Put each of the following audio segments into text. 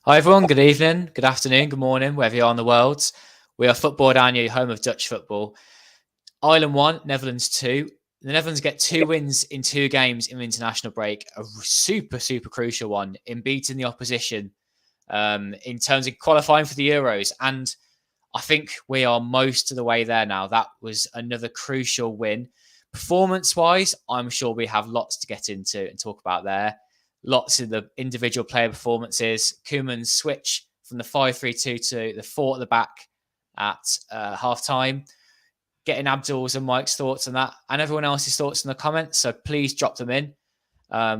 Hi everyone, good evening, good afternoon, good morning, wherever you are in the world. We are Football-Oranje, home of Dutch football. Ireland 1, Netherlands 2. The Netherlands get 2 wins in 2 games in the international break, a super crucial one in beating the opposition in terms of qualifying for the Euros. And I think we are most of the way there now. That was another crucial win. Performance-wise, I'm sure we have lots to get into and talk about there. Lots of the individual player performances. Koeman's switch from the 5-3-2 to the 4 at the back at half-time. Getting Abdul's and Mike's thoughts on that and everyone else's thoughts in the comments. So please drop them in.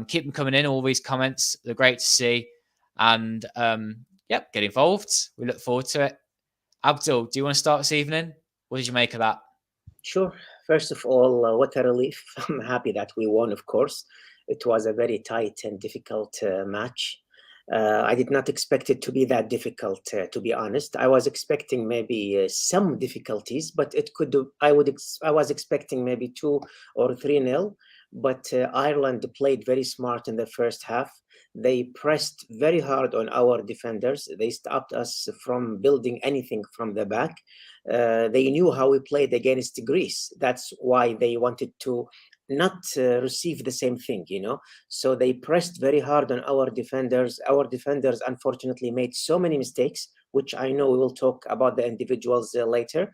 Keep them coming in, all these comments. They're great to see. And get involved. We look forward to it. Abdul, do you want to start this evening? What did you make of that? Sure. First of all, what a relief. I'm happy that we won, of course. It was a very tight and difficult match. I did not expect it to be that difficult, to be honest. I was expecting maybe some difficulties, but it could. I was expecting maybe 2 or 3-0. But Ireland played very smart in the first half. They pressed very hard on our defenders. They stopped us from building anything from the back. They knew how we played against Greece. That's why they wanted to not receive the same thing, So they pressed very hard on our defenders. Our defenders, unfortunately, made so many mistakes, which I know we will talk about the individuals later.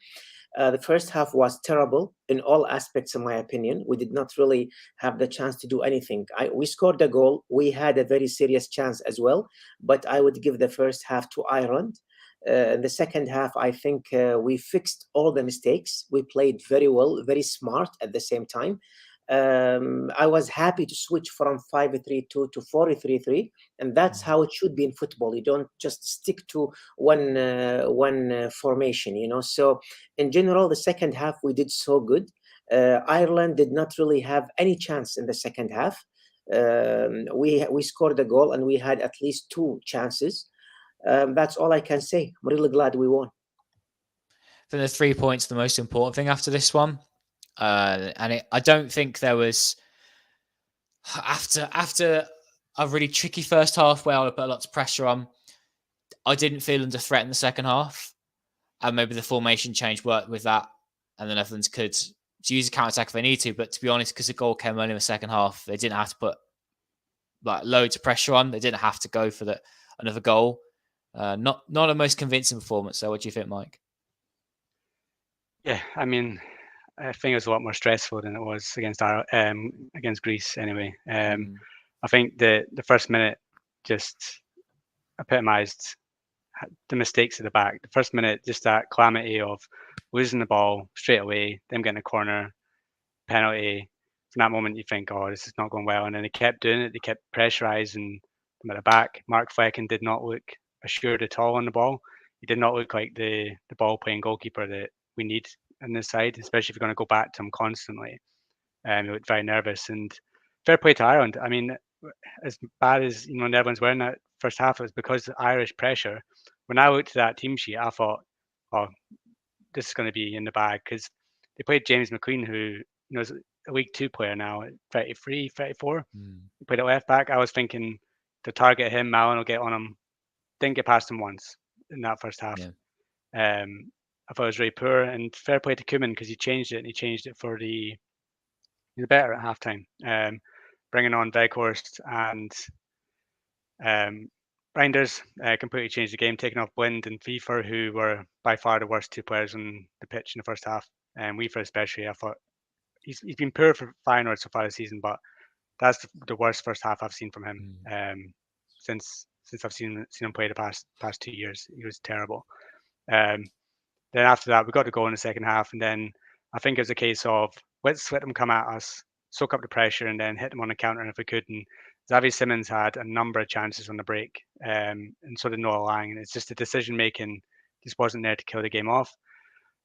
The first half was terrible in all aspects, in my opinion. We did not really have the chance to do anything. We scored a goal. We had a very serious chance as well, but I would give the first half to Ireland. The second half, I think we fixed all the mistakes. We played very well, very smart at the same time. I was happy to switch from 5-3-2 to 4-3-3, and that's how it should be in football. You don't just stick to one formation, So in general, the second half we did so good. Ireland did not really have any chance in the second half. We scored a goal and we had at least 2 chances. That's all I can say. I'm really glad we won. I think the 3 points are the most important thing after this one. I don't think there was after a really tricky first half where I put lots of pressure on. I didn't feel under threat in the second half, and maybe the formation change worked with that, and the Netherlands could use a counter attack if they need to. But to be honest, because the goal came early in the second half, they didn't have to put loads of pressure on. They didn't have to go for another goal. Not a most convincing performance. So, what do you think, Mike? Yeah, I mean, I think it was a lot more stressful than it was against Greece. Anyway, I think the first minute just epitomised the mistakes at the back. The first minute, just that calamity of losing the ball straight away, them getting a corner, penalty. From that moment, you think, "Oh, this is not going well," and then they kept doing it. They kept pressurising them at the back. Mark Flecken did not look assured at all on the ball. He did not look like the ball playing goalkeeper that we need on this side, especially if you're going to go back to him constantly. He looked very nervous. And fair play to Ireland. I mean, as bad as Netherlands were in that first half, it was because of Irish pressure. When I looked at that team sheet, I thought, "Oh, this is going to be in the bag," because they played James McLean, who is a League Two player now, 33, 34. He played at left back. I was thinking to target him, Malin will get on him. Didn't get past him once in that first half. Yeah. I thought it was really poor, and fair play to Koeman because he changed it, and he changed it for the better at halftime, bringing on Weghorst and Reinders completely changed the game, taking off Blind and Wiefer, who were by far the worst 2 players on the pitch in the first half. And Wiefer especially, I thought he's been poor for Feyenoord so far this season, but that's the worst first half I've seen from him since I've seen him play the past 2 years. He was terrible. Then after that, we got to go in the second half, and then I think it was a case of let's let them come at us, soak up the pressure, and then hit them on the counter. And if we could, and Xavi Simons had a number of chances on the break, and so did Noah Lang. And it's just the decision making just wasn't there to kill the game off.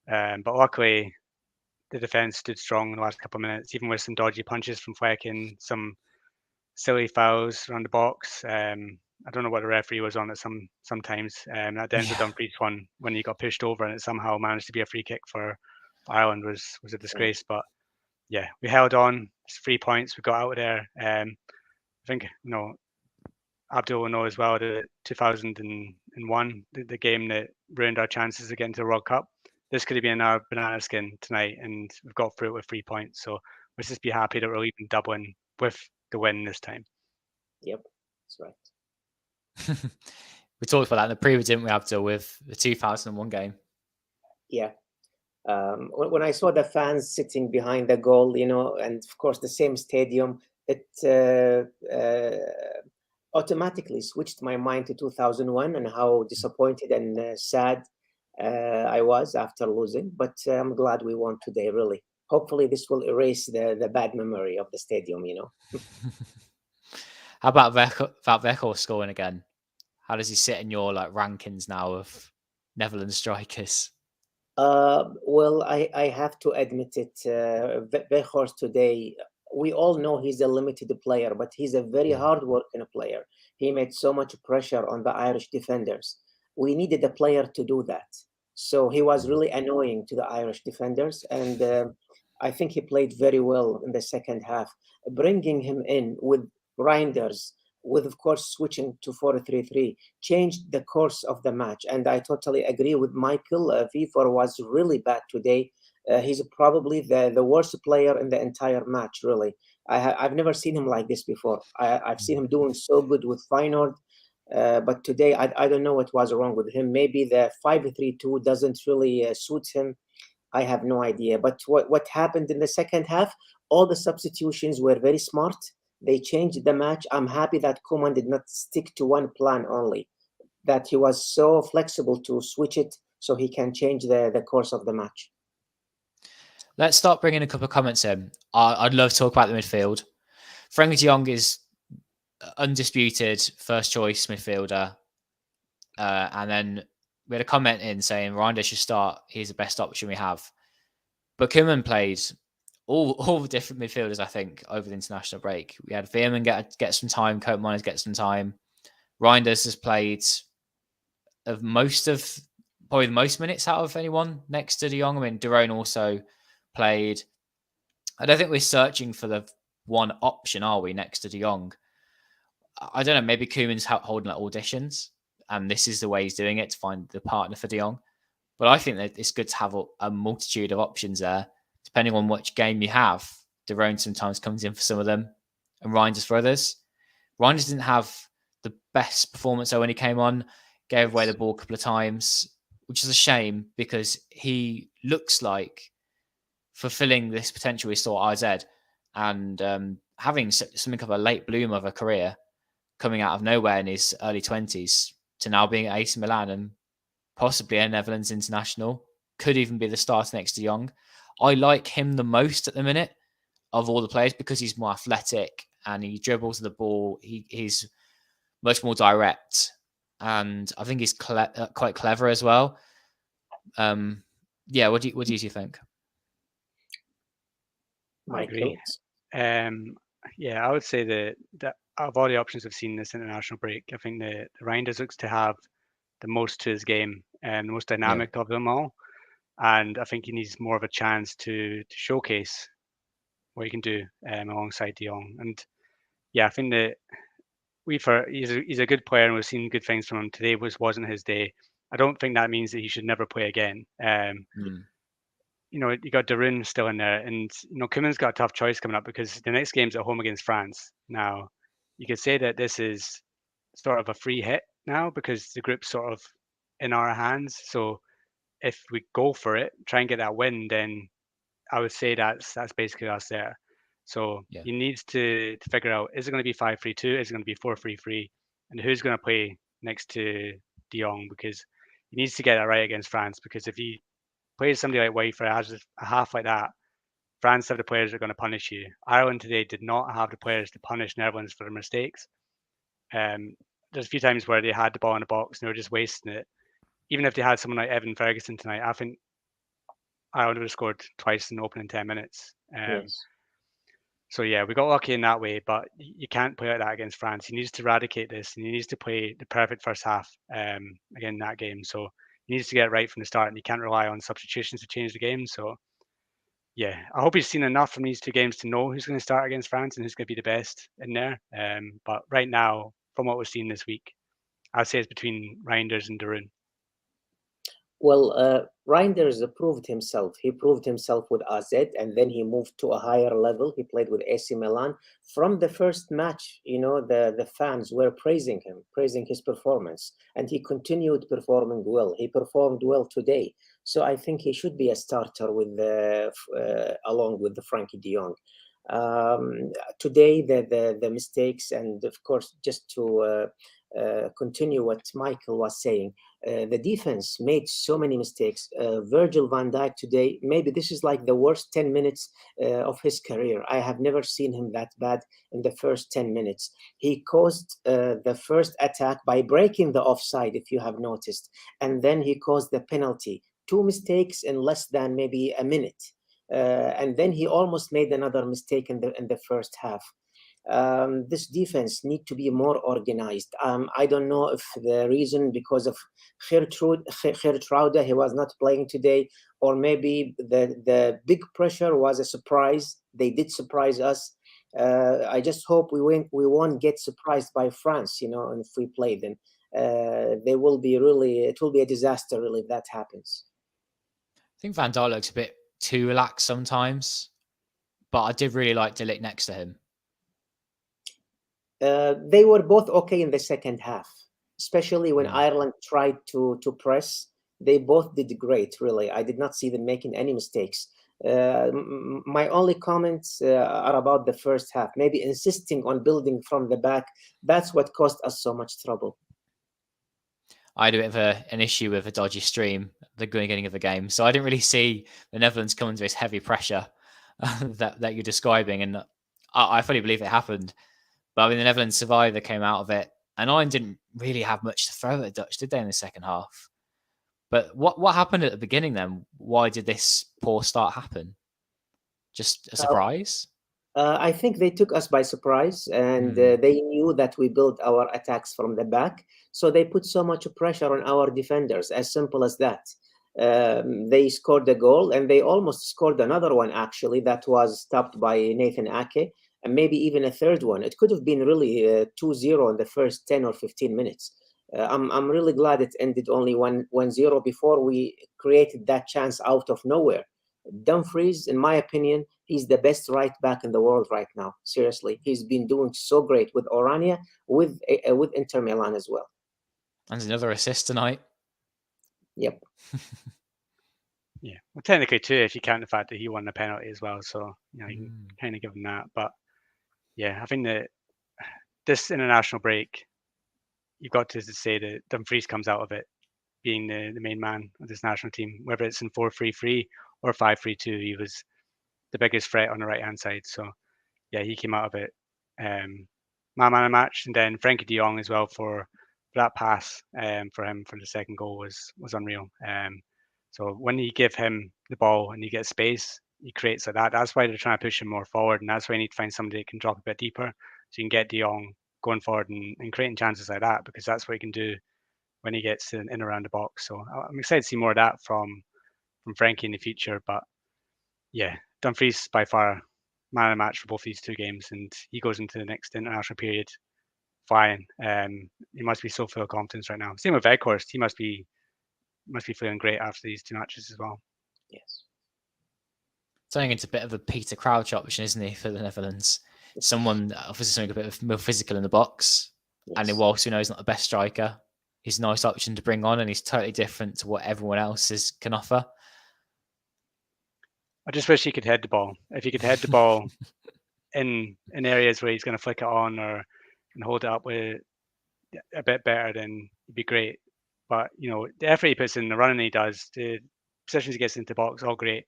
But luckily, the defense stood strong in the last couple of minutes, even with some dodgy punches from Flecken, some silly fouls around the box. I don't know what the referee was on at sometimes. That Denzel Dumfries one when he got pushed over and it somehow managed to be a free kick for Ireland was a disgrace. But yeah, we held on. It's 3 points. We got out of there. I think Abdul will know as well, the 2001, the game that ruined our chances of getting to the World Cup. This could have been our banana skin tonight, and we've got through it with 3 points. So let's just be happy that we're even doubling with the win this time. Yep, that's right. We talked about that in the preview, didn't we, Abdul, with the 2001 game? Yeah. When I saw the fans sitting behind the goal, and of course the same stadium, it automatically switched my mind to 2001 and how disappointed and sad I was after losing. But I'm glad we won today, really. Hopefully this will erase the bad memory of the stadium, How about Vejo scoring again? How does he sit in your rankings now of Netherlands strikers? Well, I have to admit it. Weghorst today, we all know he's a limited player, but he's a very hard-working player. He made so much pressure on the Irish defenders. We needed a player to do that. So he was really annoying to the Irish defenders, and I think he played very well in the second half. Bringing him in with Reinders, with of course switching to 4-3-3, changed the course of the match. And I totally agree with Michael. Vifor was really bad today. He's probably the worst player in the entire match, really. I've never seen him like this before. I've seen him doing so good with Feyenoord, but today I don't know what was wrong with him. Maybe the 5-3-2 doesn't really suit him. I have no idea. But what happened in the second half, all the substitutions were very smart. They changed the match. I'm happy that Koeman did not stick to one plan only, that he was so flexible to switch it so he can change the course of the match. Let's start bringing a couple of comments in. I'd love to talk about the midfield. Frank de Jong is undisputed first choice midfielder. And then we had a comment in saying Reinders should start. He's the best option we have. But Koeman played all the different midfielders, I think, over the international break. We had Veerman get some time, Koopmeiners get some time. Reinders has played probably the most minutes out of anyone next to de Jong. I mean, De Roon also played. I don't think we're searching for the one option, are we, next to de Jong? I don't know, maybe Koeman's holding auditions, and this is the way he's doing it to find the partner for de Jong. But I think that it's good to have a multitude of options there, depending on which game you have. De Roon sometimes comes in for some of them, and Reinders for others. Reinders didn't have the best performance when he came on, gave away the ball a couple of times, which is a shame because he looks like fulfilling this potential we saw at IZ, and having something of a late bloom of a career, coming out of nowhere in his early 20s to now being at AC Milan and possibly a Netherlands international, could even be the starter next to Jong. I like him the most at the minute of all the players because he's more athletic and he dribbles the ball. He's much more direct, and I think he's quite clever as well. What do you think? I agree. I would say that out of all the options I've seen this international break, I think the Reinders looks to have the most to his game and the most dynamic of them all. And I think he needs more of a chance to showcase what he can do alongside de Jong. And I think that he's a good player and we've seen good things from him. Today wasn't his day. I don't think that means that he should never play again. You got De Roon still in there, and Koeman's got a tough choice coming up because the next game's at home against France. Now, you could say that this is sort of a free hit now because the group's sort of in our hands. So if we go for it, try and get that win, then I would say that's basically us there. So he needs to figure out, is it going to be 5-3-2? Is it going to be 4-3-3? And who's going to play next to de Jong? Because he needs to get that right against France, because if he plays somebody like White has a half like that, France have the players that are going to punish you. Ireland today did not have the players to punish Netherlands for their mistakes. There's a few times where they had the ball in the box and they were just wasting it. Even if they had someone like Evan Ferguson tonight, I think Ireland would have scored twice in the opening 10 minutes. So we got lucky in that way, but you can't play like that against France. He needs to eradicate this, and he needs to play the perfect first half again in that game. So he needs to get it right from the start, and he can't rely on substitutions to change the game. So I hope he's seen enough from these two games to know who's going to start against France and who's going to be the best in there. But right now, from what we've seen this week? I'd say it's between Reinders and De Roon. Well, Reinders proved himself. He proved himself with AZ, and then he moved to a higher level. He played with AC Milan. From the first match, the fans were praising him, praising his performance, and he continued performing well. He performed well today. So I think he should be a starter along with the Frankie de Jong. Today, the mistakes, and of course, just to continue what Michael was saying, the defense made so many mistakes. Virgil van Dijk today, maybe this is like the worst 10 minutes of his career. I have never seen him that bad in the first 10 minutes. He caused the first attack by breaking the offside, if you have noticed, and then he caused the penalty. 2 mistakes in less than maybe a minute. And then he almost made another mistake in the first half. This defense need to be more organized. I don't know if the reason because of Geertruida, he was not playing today, or maybe the big pressure was a surprise. They did surprise us. I just hope we won't get surprised by France, if we play them. It will be a disaster really if that happens. I think Van Dijk looks a bit too relaxed sometimes, but I did really like De Ligt next to him. They were both okay in the second half, especially when Ireland tried to press. They both did great, really. I did not see them making any mistakes. My only comments are about the first half, maybe insisting on building from the back. That's what caused us so much trouble. I had a bit of an issue with a dodgy stream at the beginning of the game, so I didn't really see the Netherlands come into this heavy pressure that you're describing, and I fully believe it happened. But I mean, the Netherlands survived, they came out of it, and Ireland didn't really have much to throw at the Dutch, did they, in the second half? But what happened at the beginning then? Why did this poor start happen? Just a surprise? I think they took us by surprise, and they knew that we built our attacks from the back. So they put so much pressure on our defenders, as simple as that. They scored a goal, and they almost scored another one, actually, that was stopped by Nathan Ake, and maybe even a third one. It could have been really 2-0 in the first 10 or 15 minutes. I'm really glad it ended only 1-0 before we created that chance out of nowhere. Dumfries, in my opinion, he's the best right back in the world right now. Seriously, he's been doing so great with Oranje, with Inter Milan as well. And another assist tonight. Yep. Yeah, well, technically too, if you count the fact that he won the penalty as well, so you can kind of give him that. But yeah, I think that this international break, you've got to say that Dumfries comes out of it being the main man of this national team, whether it's in 4-3-3 or 5-3-2. He was the biggest threat on the right hand side. So yeah, he came out of it man of the match, and then Frankie de Jong as well for that pass for him for the second goal was unreal. So when you give him the ball and you get space, he creates like that. That's why they're trying to push him more forward, and that's why you need to find somebody that can drop a bit deeper, so you can get de Jong going forward and creating chances like that, because that's what he can do when he gets in around the box. So I'm excited to see more of that from Frankie in the future. But yeah, Dumfries by far man of the match for both these two games, and he goes into the next international period flying. He must be so full of confidence right now. Same with Weghorst. He must be feeling great after these two matches as well. Yes. Turning into a bit of a Peter Crouch option, isn't he, for the Netherlands? Someone obviously something a bit more physical in the box, and whilst we know he's not the best striker, he's a nice option to bring on, and he's totally different to what everyone else can offer. I just wish he could head the ball. If he could head the ball in areas where he's going to flick it on and hold it up with a bit better, then it'd be great. But the effort he puts in, the running he does, the positions he gets into the box, all great.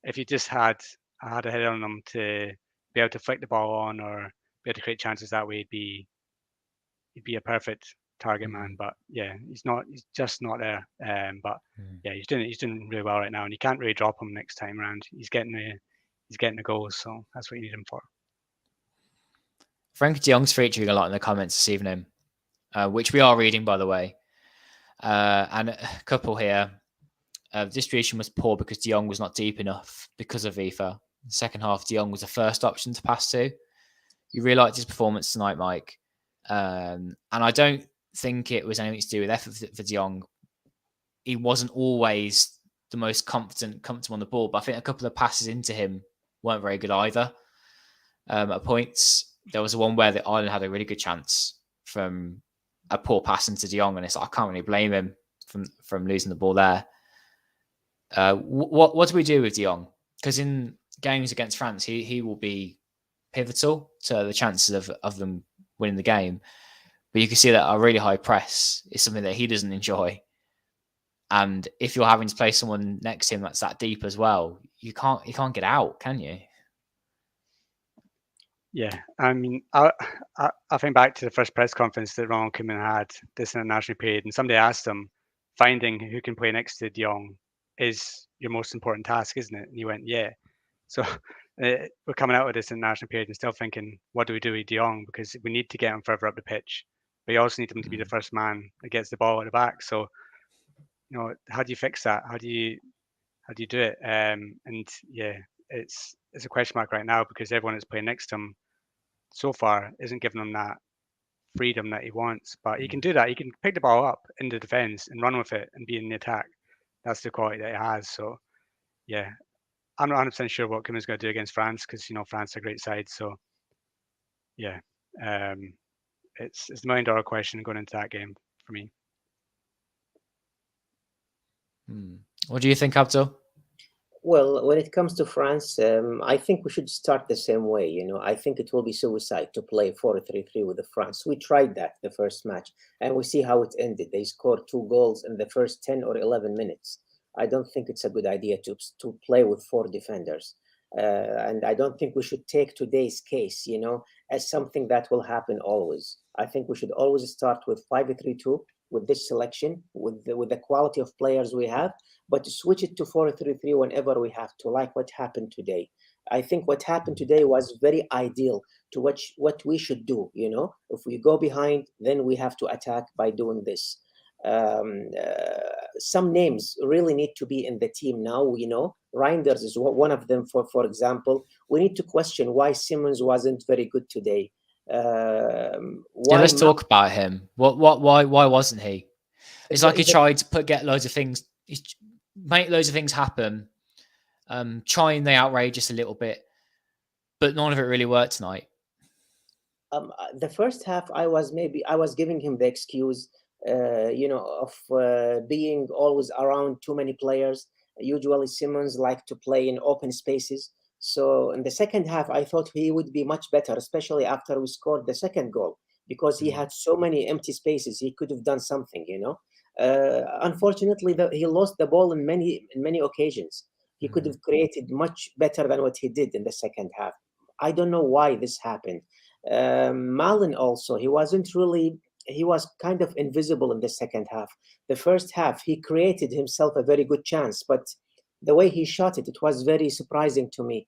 If you just had a head on him to be able to flick the ball on or be able to create chances that way, he'd be a perfect target man. But yeah, he's just not there. But yeah, he's doing really well right now, and you can't really drop him next time around. He's getting the goals, so that's what you need him for. Frankie de Jong's featuring a lot in the comments this evening, which we are reading, by the way. And a couple here. The distribution was poor because de Jong was not deep enough because of FIFA. In the second half, de Jong was the first option to pass to. You really liked his performance tonight, Mike. And I don't think it was anything to do with effort for De Jong. He wasn't always the most comfortable on the ball, but I think a couple of passes into him weren't very good either. At points, there was one where the Ireland had a really good chance from a poor pass into De Jong, and it's like, I can't really blame him from losing the ball there. What do we do with De Jong? Because in games against France, he will be pivotal to the chances of them winning the game. But you can see that a really high press is something that he doesn't enjoy. And if you're having to play someone next to him that's that deep as well, you can't get out, can you? Yeah, I mean, I think back to the first press conference that Ronald Koeman had this international period, and somebody asked him, finding who can play next to De Jong is your most important task, isn't it? And he went, yeah. So we're coming out of this international period and still thinking, what do we do with De Jong? Because we need to get him further up the pitch, but you also need him to be the first man that gets the ball at the back. So, how do you fix that? How do you do it? And yeah, it's a question mark right now because everyone that's playing next to him so far isn't giving him that freedom that he wants. But he can do that. He can pick the ball up in the defense and run with it and be in the attack. That's the quality that he has. So yeah, I'm not 100% sure what Koeman's going to do against France because France are a great side. So yeah, it's a $1 million question going into that game for me. What do you think, Abdul? Well, when it comes to France, I think we should start the same way. I think it will be suicide to play 4-3-3 with France. We tried that the first match, and we see how it ended. They scored 2 goals in the first 10 or 11 minutes. I don't think it's a good idea to play with 4 defenders. And I don't think we should take today's case, as something that will happen always. I think we should always start with 5-3-2 with this selection, with the quality of players we have, but to switch it to 4-3-3 whenever we have to, like what happened today. I think what happened today was very ideal to what we should do. If we go behind, then we have to attack by doing this. Some names really need to be in the team now. Reinders is one of them. For example, we need to question why Simmons wasn't very good today. Let's talk about him. Why wasn't he? It's like he tried to get loads of things, make loads of things happen, trying the outrageous a little bit, but none of it really worked tonight. The first half, I was giving him the excuse, of being always around too many players. Usually Simmons like to play in open spaces. So in the second half, I thought he would be much better, especially after we scored the second goal, because he had so many empty spaces. He could have done something, Unfortunately, he lost the ball in many occasions. He could have created much better than what he did in the second half. I don't know why this happened. Malin also, he was kind of invisible in the second half. The first half, he created himself a very good chance, but the way he shot it was very surprising to me.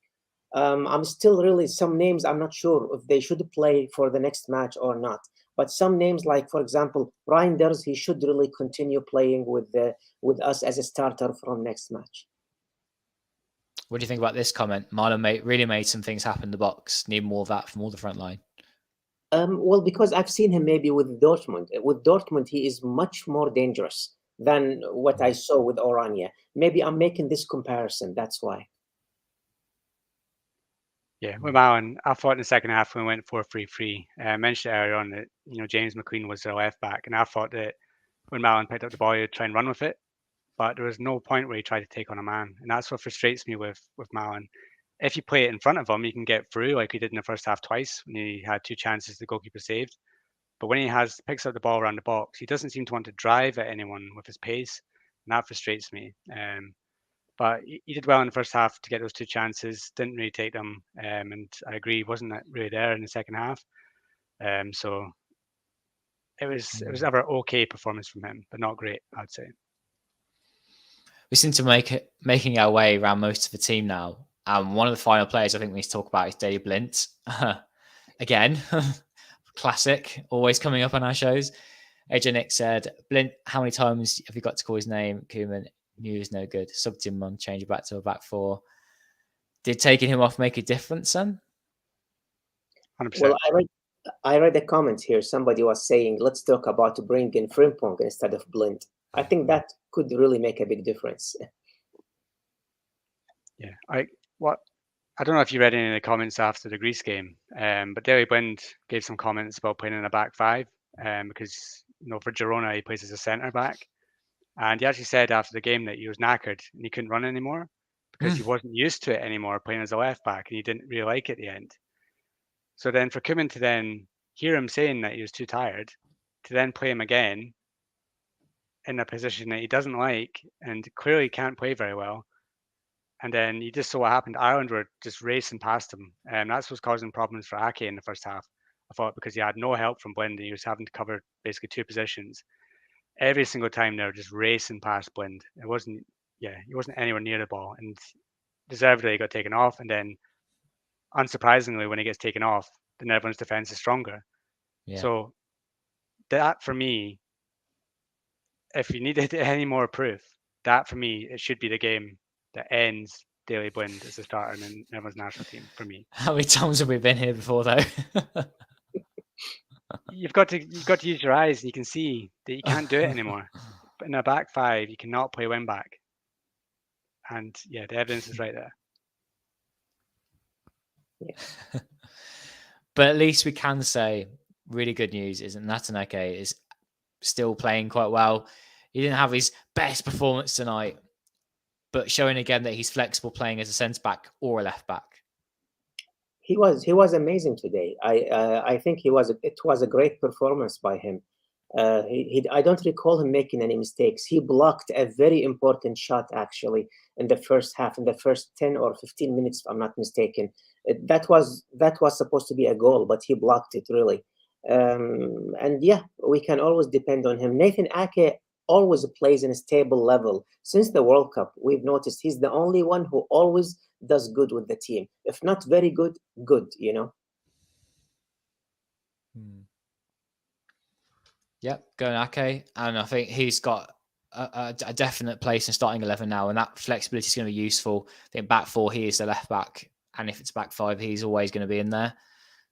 I'm still really, some names, I'm not sure if they should play for the next match or not. But some names, like, for example, Reinders, he should really continue playing with us as a starter from next match. What do you think about this comment? Marlon really made some things happen in the box. Need more of that from all the front line. Well, because I've seen him maybe with Dortmund. With Dortmund, he is much more dangerous than what I saw with Oranje. Maybe I'm making this comparison. That's why. Yeah, with Malin, I thought in the second half when we went 4-3-3, I mentioned earlier on that James McLean was their left back, and I thought that when Malin picked up the ball, he'd try and run with it, but there was no point where he tried to take on a man, and that's what frustrates me with Malin. If you play it in front of him, you can get through like he did in the first half twice when he had 2 chances the goalkeeper saved. But when he picks up the ball around the box, he doesn't seem to want to drive at anyone with his pace, and that frustrates me. But he did well in the first half to get those 2 chances, didn't really take them, and I agree, wasn't really there in the second half. So it was ever okay performance from him, but not great, I'd say. We seem to making our way around most of the team now. One of the final players I think we need to talk about is Daley Blind. Again, classic, always coming up on our shows. AJ Nick said, Blind, how many times have you got to call his name? Koeman knew he was no good. Subbed him on, changed back to a back 4. Did taking him off make a difference, son? 100%. Well, I read a comment here. Somebody was saying, let's talk about bringing Frimpong instead of Blind. I think that could really make a big difference. Yeah, I don't know if you read any of the comments after the Greece game, but Daley Blind gave some comments about playing in a back five, because for Girona he plays as a centre back, and he actually said after the game that he was knackered and he couldn't run anymore because he wasn't used to it anymore playing as a left back, and he didn't really like it at the end. So then for Koeman to then hear him saying that he was too tired, to then play him again in a position that he doesn't like and clearly can't play very well. And then you just saw what happened. Ireland were just racing past him. And that's what's causing problems for Ake in the first half. I thought because he had no help from Blind, he was having to cover basically two positions. Every single time they were just racing past Blind. He wasn't anywhere near the ball. And deservedly he got taken off. And then unsurprisingly, when he gets taken off, the Netherlands defense is stronger. Yeah. So that for me, if you needed any more proof, that for me, it should be the game that ends Daley Blind as a starter in the Netherlands national team for me. How many times have we been here before, though? You've got to use your eyes, and you can see that you can't do it anymore. But in a back five, you cannot play wing back, and yeah, the evidence is right there. Yeah. But at least we can say really good news is that Nathan Ake is still playing quite well. He didn't have his best performance tonight, but showing again that he's flexible playing as a centre back or a left back. He was amazing today. I think it was a great performance by him. I don't recall him making any mistakes. He blocked a very important shot actually in the first half, in the first 10 or 15 minutes, if I'm not mistaken. That was supposed to be a goal, but he blocked it really. And yeah, we can always depend on him. Nathan Ake always plays in a stable level. Since the World Cup, we've noticed he's the only one who always does good with the team. If not very good, good, Yep, going Ake. And I think he's got a definite place in starting 11 now, and that flexibility is going to be useful. I think back four, he is the left back, and if it's back five, he's always going to be in there.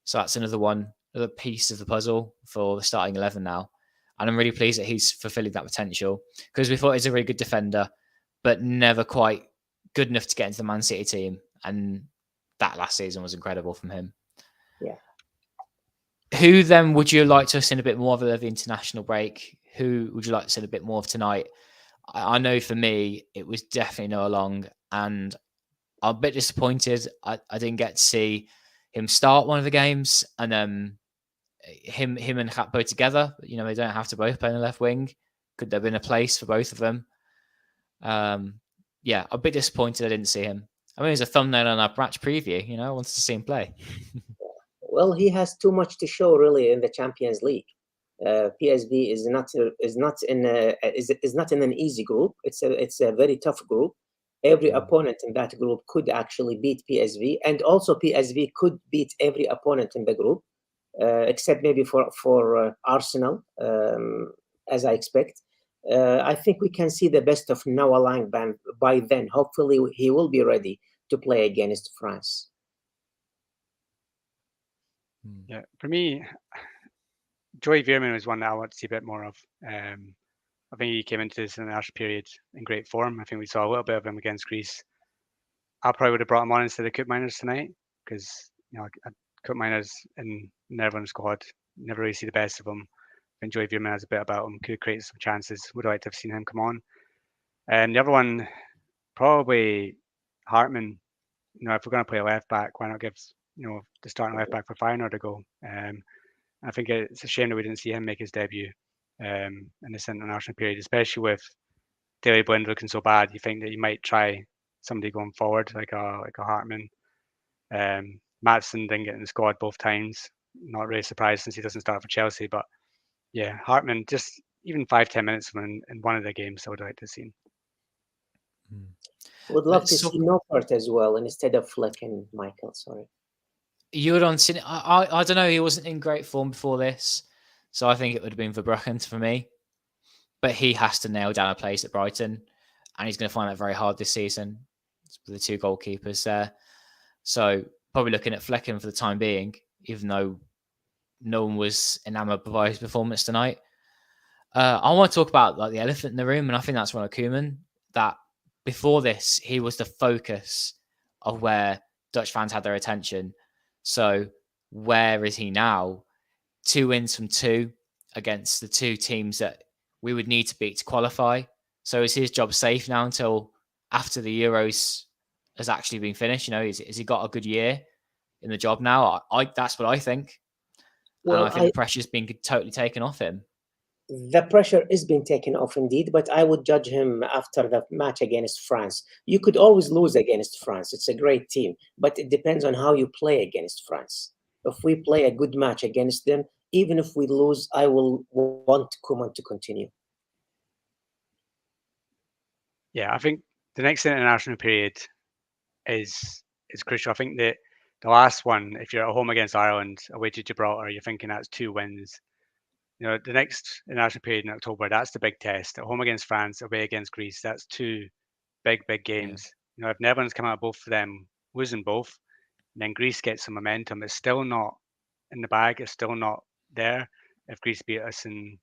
So that's another piece of the puzzle for the starting 11 now. And I'm really pleased that he's fulfilling that potential, because we thought he's a really good defender, but never quite good enough to get into the Man City team. And that last season was incredible from him. Yeah. Who then would you like to have seen a bit more of the international break? Who would you like to see a bit more of tonight? I know for me, it was definitely Noah Long, and I'm a bit disappointed. I didn't get to see him start one of the games, and him and Gakpo together. They don't have to both play on the left wing. Could there have been a place for both of them? Yeah, a bit disappointed I didn't see him. I mean, it was a thumbnail on our match preview. I wanted to see him play. Well, he has too much to show really in the Champions League. PSV is not in an easy group. It's a very tough group. Every opponent in that group could actually beat PSV, and also PSV could beat every opponent in the group, except maybe for Arsenal, as I expect. I think we can see the best of Noah Lang by then. Hopefully, he will be ready to play against France. Yeah, for me, Joey Veerman was one that I want to see a bit more of. I think he came into this international period in great form. I think we saw a little bit of him against Greece. I probably would have brought him on instead of Koopmeiners tonight, because Koopmeiners in the Netherlands squad, never really see the best of him. I think Joey Veerman has a bit about him, could create some chances. Would have liked to have seen him come on. And the other one, probably Hartman. If we're going to play a left back, why not give the starting left back for Feyenoord a go? I think it's a shame that we didn't see him make his debut in this international period, especially with Daley Blind looking so bad. You think that you might try somebody going forward, like a Hartman. Maatsen didn't get in the squad both times. Not really surprised since he doesn't start for Chelsea. But yeah, Hartman, just even 5-10 minutes in one of the games, I would like to see. Would love to see Noppert as well instead of Fleck and Michael. Sorry. Jordan, I don't know. He wasn't in great form before this, so I think it would have been Verbruggen for me. But he has to nail down a place at Brighton, and he's going to find that very hard this season with the two goalkeepers there. So probably looking at Flecken for the time being, even though no one was enamored by his performance tonight. I want to talk about like the elephant in the room, and I think that's Ronald Koeman. That before this, he was the focus of where Dutch fans had their attention. So where is he now? 2 wins from 2 against the 2 teams that we would need to beat to qualify. So is his job safe now until after the Euros has actually been finished? You know, has he got a good year in the job now? That's what I think. Well, and I think the pressure's been totally taken off him. The pressure is being taken off indeed, but I would judge him after the match against France. You could always lose against France. It's a great team, but it depends on how you play against France. If we play a good match against them, even if we lose, I will want Koeman to continue. Yeah, I think the next international period is crucial. I think that the last one, if you're at home against Ireland, away to Gibraltar, you're thinking that's 2 wins. You know, the next international period in October, that's the big test. At home against France, away against Greece, that's 2 big games. Yeah. You know, if Netherlands come out of both of them losing both, and then Greece gets some momentum, it's still not in the bag. It's still not there if Greece beat us and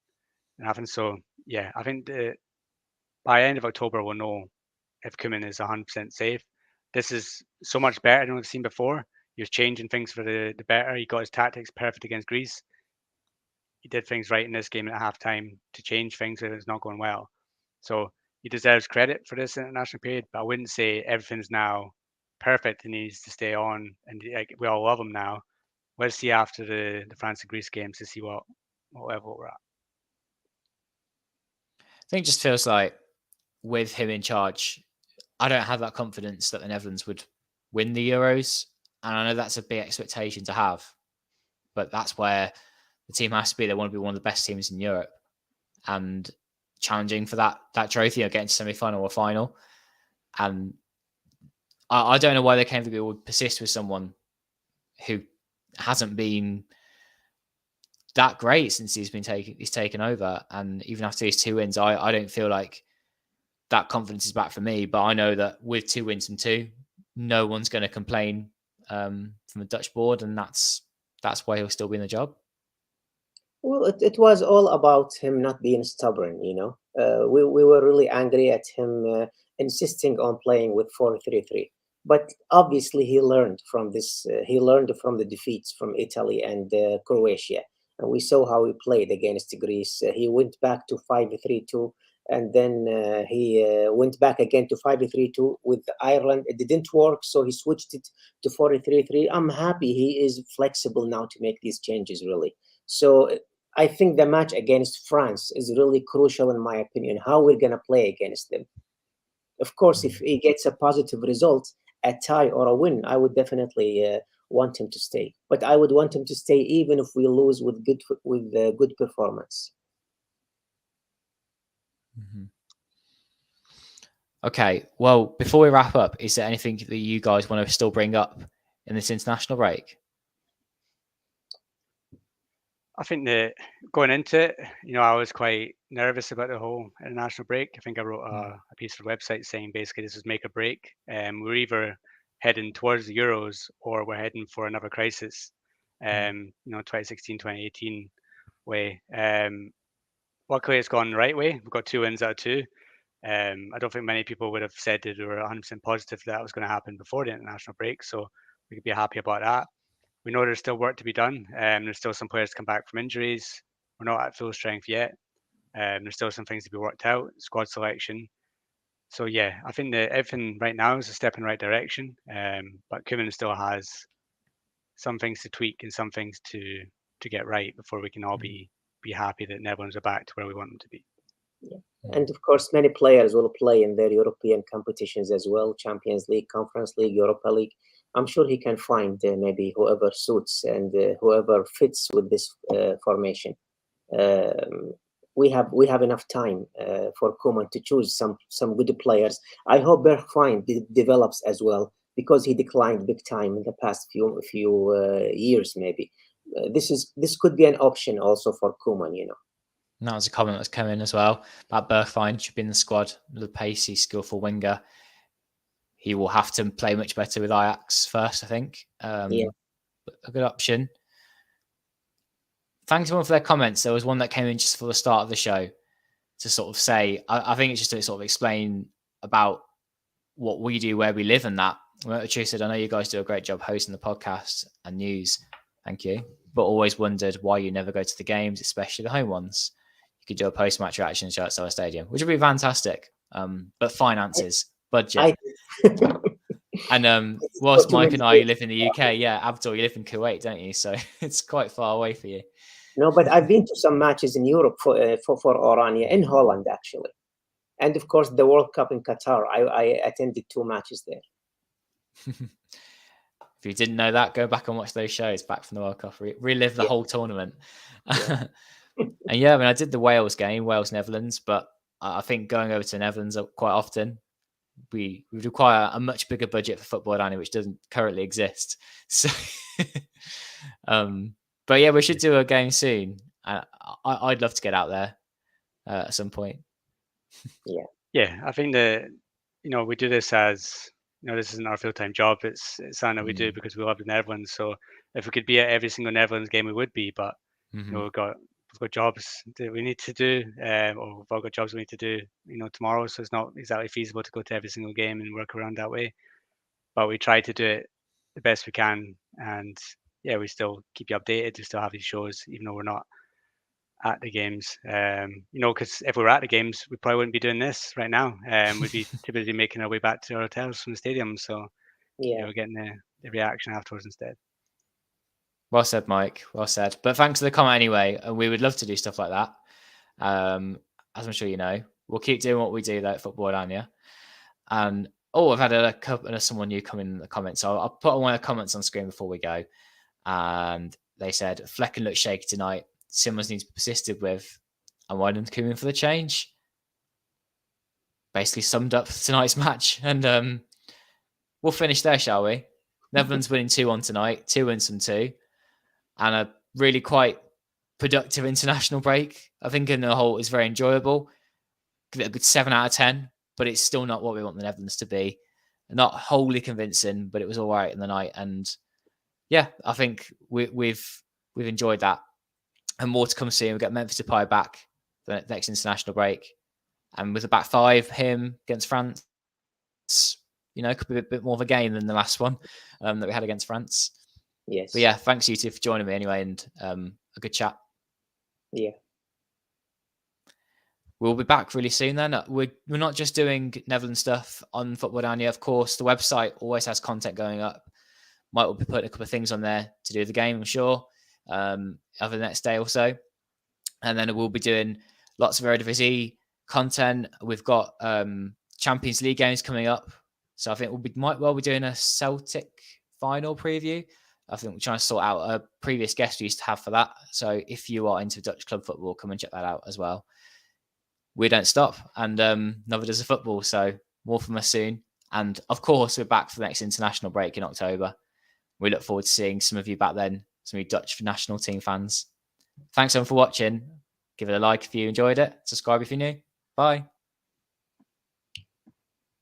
happen. So yeah, I think by the end of October we'll know if Koeman is 100% safe. This is so much better than we've seen before. He was changing things for the better. He got his tactics perfect against Greece. He did things right in this game at halftime to change things if it's not going well. So he deserves credit for this international period, but I wouldn't say everything's now perfect and he needs to stay on. And like, we all love him now. Let's see after the France and Greece games to see what level we're at. I think it just feels like with him in charge, I don't have that confidence that the Netherlands would win the Euros. And I know that's a big expectation to have, but that's where the team has to be. They want to be one of the best teams in Europe and challenging for that trophy or getting to semi-final or final. And I don't know why they came to be would persist with someone who hasn't been that great since he's taken over. And even after these 2 wins, I don't feel like that confidence is back for me. But I know that with 2 wins from 2, no one's going to complain from the Dutch board, and that's why he'll still be in the job. Well, it was all about him not being stubborn, you know. We were really angry at him insisting on playing with 4-3-3. But obviously he learned from this. He learned from the defeats from Italy and Croatia. And we saw how he played against Greece. He went back to 5-3-2. And then he went back again to 5-3-2 with Ireland. It didn't work, so he switched it to 4-3-3. I'm happy he is flexible now to make these changes, really. So I think the match against France is really crucial, in my opinion, how we're going to play against them. Of course, if he gets a positive result, a tie or a win, I would definitely want him to stay. But I would want him to stay even if we lose with good performance. Mm-hmm. Okay, well, before we wrap up, is there anything that you guys want to still bring up in this international break? I think that going into it, you know, I was quite nervous about the whole international break. I think I wrote a piece for the website saying basically this is make or break. We're either heading towards the Euros or we're heading for another crisis. You know, 2016, 2018 way. Luckily, it's gone the right way. We've got 2 wins out of 2. I don't think many people would have said that they were 100% positive that was going to happen before the international break. So we could be happy about that. We know there's still work to be done. There's still some players to come back from injuries. We're not at full strength yet. There's still some things to be worked out, squad selection. So yeah, I think that everything right now is a step in the right direction. But Koeman still has some things to tweak and some things to get right before we can all be happy that Netherlands are back to where we want them to be. Yeah. And of course, many players will play in their European competitions as well, Champions League, Conference League, Europa League. I'm sure he can find maybe whoever suits and whoever fits with this formation. We have enough time for Koeman to choose some good players. I hope Bergwijn develops as well, because he declined big time in the past few years. Maybe this could be an option also for Koeman. You know. And that was a comment that's come in as well about Bergwijn should be in the squad. The pacey, skillful winger. He will have to play much better with Ajax first, I think. Yeah. A good option. thanks everyone for their comments. There was one that came in just for the start of the show to sort of say, I think it's just to sort of explain about what we do, where we live, and that. True said, I know you guys do a great job hosting the podcast and news. Thank you. But always wondered why you never go to the games, especially the home ones. You could do a post-match reaction show at Solar Stadium, which would be fantastic. But finances, budget. And whilst Mike and I live in the UK, yeah, Abdul, you live in Kuwait, don't you? So it's quite far away for you. No, but I've been to some matches in Europe for Oranje, in Holland, actually. And of course, the World Cup in Qatar. I attended 2 matches there. If you didn't know that, go back and watch those shows back from the World Cup. Relive the whole tournament. Yeah. And yeah, I mean, I did the Wales game, Wales-Netherlands, but I think going over to the Netherlands quite often, we require a much bigger budget for Football-Oranje, which doesn't currently exist. So, but yeah, we should do a game soon. I'd love to get out there at some point. Yeah, I think that, we do this as, this isn't our full-time job. It's something that we do because we love the Netherlands. So if we could be at every single Netherlands game, we would be. But we've got jobs that we need to do, or we've all got jobs we need to do, tomorrow. So it's not exactly feasible to go to every single game and work around that way. But we try to do it the best we can, and yeah, we still keep you updated. We still have these shows, even though we're not at the games. Because if we were at the games, we probably wouldn't be doing this right now. We'd be too busy making our way back to our hotels from the stadium. So we're getting the reaction afterwards instead. Well said, Mike. Well said. But thanks for the comment anyway. And we would love to do stuff like that. As I'm sure you know, we'll keep doing what we do though at Football-Oranje. And I've had a couple of someone new come in the comments. So I'll put one of the comments on screen before we go. And they said, Flecken looks shaky tonight. Simmons needs to be persisted with, and why didn't come in for the change? Basically summed up tonight's match, and we'll finish there, shall we? Netherlands winning 2-1 tonight, 2 wins from 2, and a really quite productive international break. I think in the whole is very enjoyable. Give it a good 7 out of 10, but it's still not what we want the Netherlands to be. Not wholly convincing, but it was all right in the night, and yeah, I think we've enjoyed that. And more to come soon. We've got Memphis Depay back for the next international break. And with the back 5, him against France, could be a bit more of a game than the last one that we had against France. Yes. But yeah, thanks you two for joining me anyway, and a good chat. Yeah. We'll be back really soon then. We're not just doing Netherlands stuff on Football-Oranje. Of course, the website always has content going up. Mike will be putting a couple of things on there to do the game, I'm sure. Over the next day or so, and then we'll be doing lots of Eredivisie content. We've got Champions League games coming up, so I think might well be doing a Celtic final preview. I think we're trying to sort out a previous guest we used to have for that. So if you are into Dutch club football, come and check that out as well. We don't stop, and neither does the football. So more from us soon, and of course we're back for the next international break in October. We look forward to seeing some of you back then. Some of you Dutch national team fans. Thanks everyone for watching. Give it a like if you enjoyed it. Subscribe if you're new. Bye.